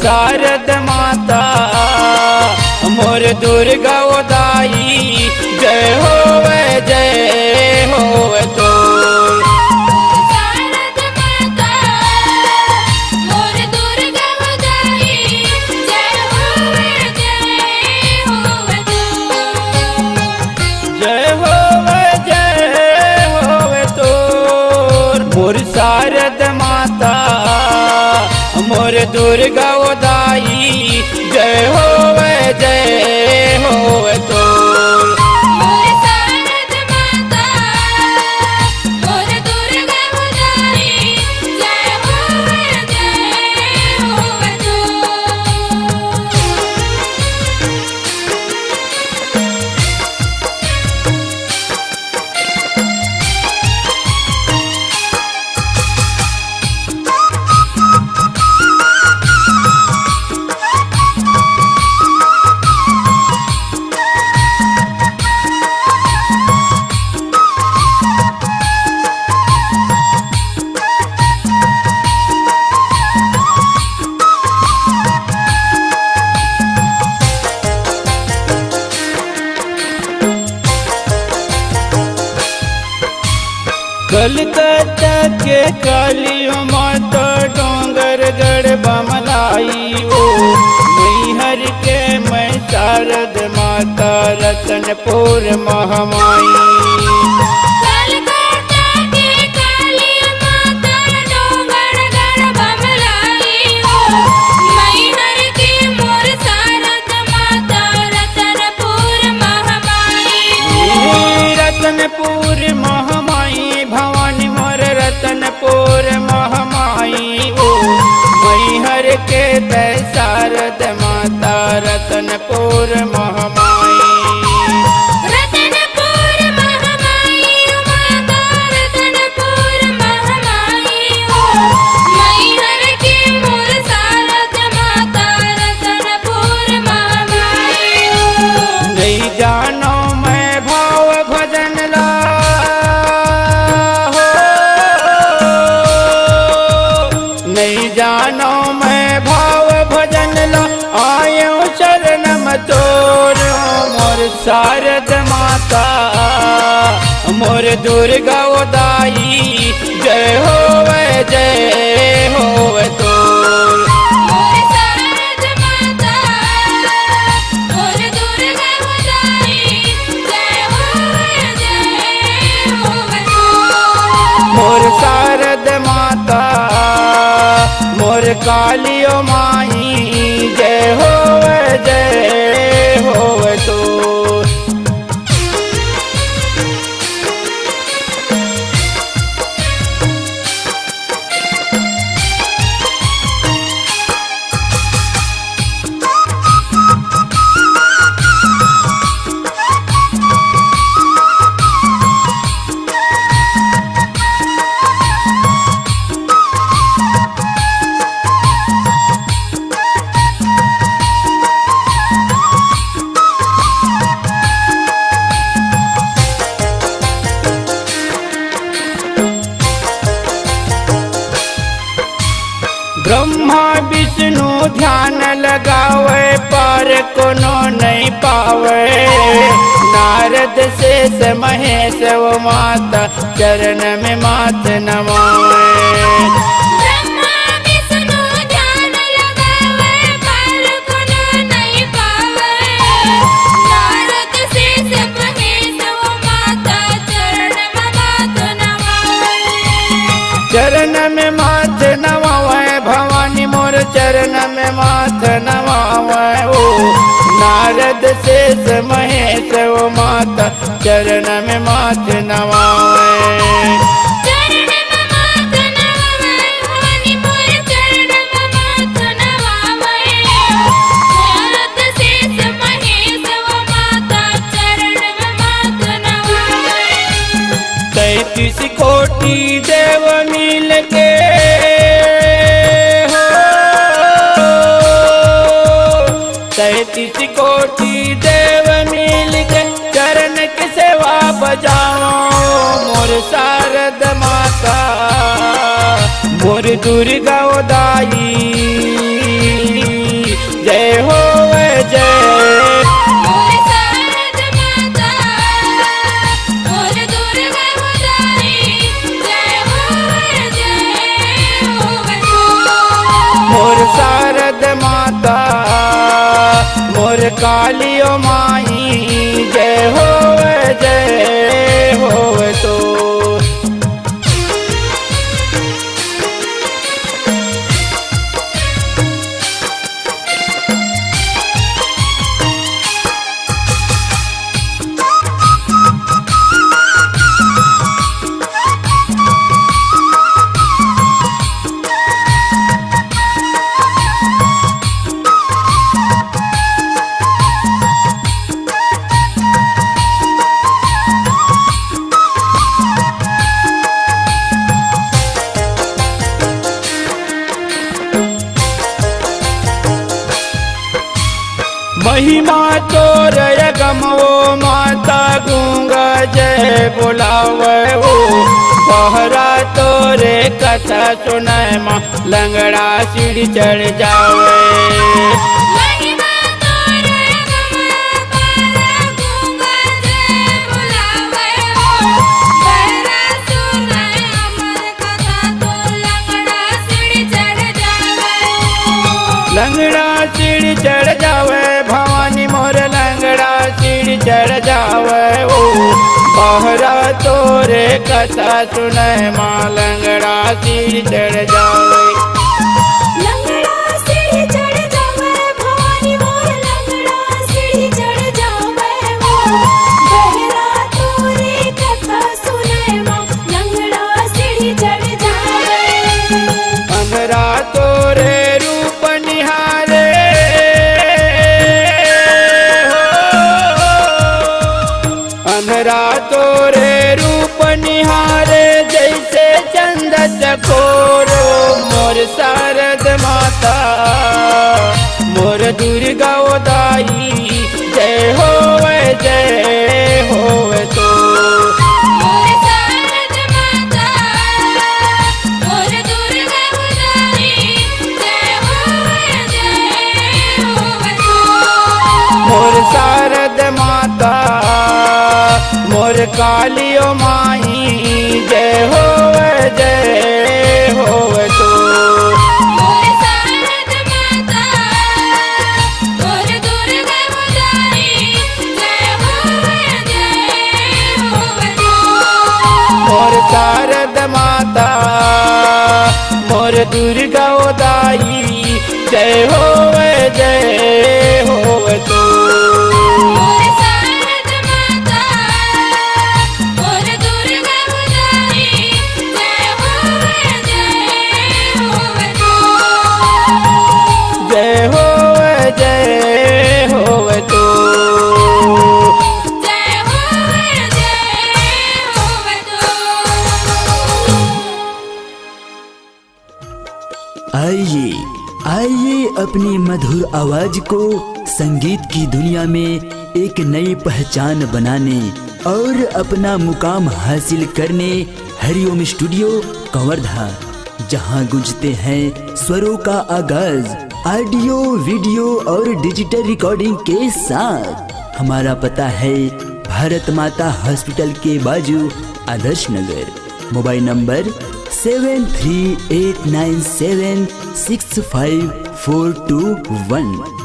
शारद माता मोर दुर्गा दाई जय होवे तो शारद माता मोर दुर्गा दाई जय होवे तो जय होवे तो मोर शारद माता मोर दुर्गा दाई जय होवे तो मोर शारद माता मोर दुर्गा दाई जय होवे तो कलकत्ता के कालियो माता डोंगर गढ़ बमलाई ओ मैहर के मैं शारद माता रतनपुर महामाई कलकत्ता के काली माता डोंगर गढ़ बमलाई हो मैहर के मोर शारद माता रतनपुर महामाई रतनपुर महामाई भवानी मोर रतनपुर महामाई ओ मैहर के तय शारद माता रतनपुर महामाई रतनपुर महामाई माता रतनपुर महामाई हो मैहर के मोर शारद माता रतनपुर महामाई हो नहीं जानो मैं भाव भजन ला हो नहीं जानो मैं भाव भजन ला आयो शरणम तोर मोर शारद माता मोर दुर्गा दाई जय होवे तो मोर शारद माता मोर दुर्गा दाई जय होवे तो मोर शारद माता मोर कालियो माई जय होवे तो ब्रह्मा विष्णु ध्यान लगावे पर कोनो नहीं पावे नारद शेष महेश वो माता चरण में माथ नमावे ब्रह्मा विष्णु ध्यान लगावे पर कोनो नहीं पावे नारद शेष महेश वो माता चरण में माथ नमावे चरण में माथ नमावे भवानी मोर चरण में माथ नमावे ओ नारद शेष महेश वो माता चरण में माथ नमावे चरण में माथ नमावे भवानी मोर चरण में माथ नमावे नारद शेष महेश वो माता चरण में माथ नमावे 33 कोटि देव मिल के हो 33 कोटि देव मिल के चरण की सेवा बजाओ मोर शारद माता मोर दुर्गा दाई जय होवे जय। मोर शारद माता मोर दुर्गा भवानी जय होवे तू। मोर शारद माता मोर कालियो माई जय होवे तो। महिमा तोर गमवो माता गूंगा जय बुलावे वो। बहरा तोरे कथा सुनाए माँ लंगड़ा सीढ़ी चढ़ जावे। महिमा तोर गमवो गूंगा जय बुलावे हो। बहरा सुनाए अमर कथा तो लंगड़ा सीढ़ी चढ़ जावे। लंगड़ा सीढ़ी चढ़ जावे भवानी मोर लंगड़ा सीढ़ी चढ़ जावे ओ। बहरा तोरे कथा सुने माँ लंगड़ा सीढ़ी चढ़ जावे। लंगड़ा सीढ़ी चढ़ जावे भवानी मोर लंगड़ा सीढ़ी चढ़ जावे हो। बहरा तोरे कथा सुने माँ लंगड़ा सीढ़ी चढ़ जावे। अंधरा तोरे रूप निहारे अंधरा तोरे रूप निहारे जैसे चंद चकोरो। मोर शारद माता मोर दुर्गा दाई जय होवे तो। मोर शारद माता मोर दुर्गा भवानी जय होवे तू। मोर शारद माता मोर कालियो माई जय होवे तो। मोर शारद माता मोर दुर्गा भवानी जय होवे तू। मोर शारद माता मोर दुर्गा दाई जय होवे तो। मोर शारद माता मोर दुर्गा भवानी जय होवे तू। जय होवे तो। जय होवे तू। आइए आइए अपनी मधुर आवाज को संगीत की दुनिया में एक नई पहचान बनाने और अपना मुकाम हासिल करने हरिओम स्टूडियो कवर्धा, जहां गूंजते हैं स्वरों का आगाज ऑडियो वीडियो और डिजिटल रिकॉर्डिंग के साथ। हमारा पता है भारत माता हॉस्पिटल के बाजू आदर्श नगर। Mobile number 7389765421।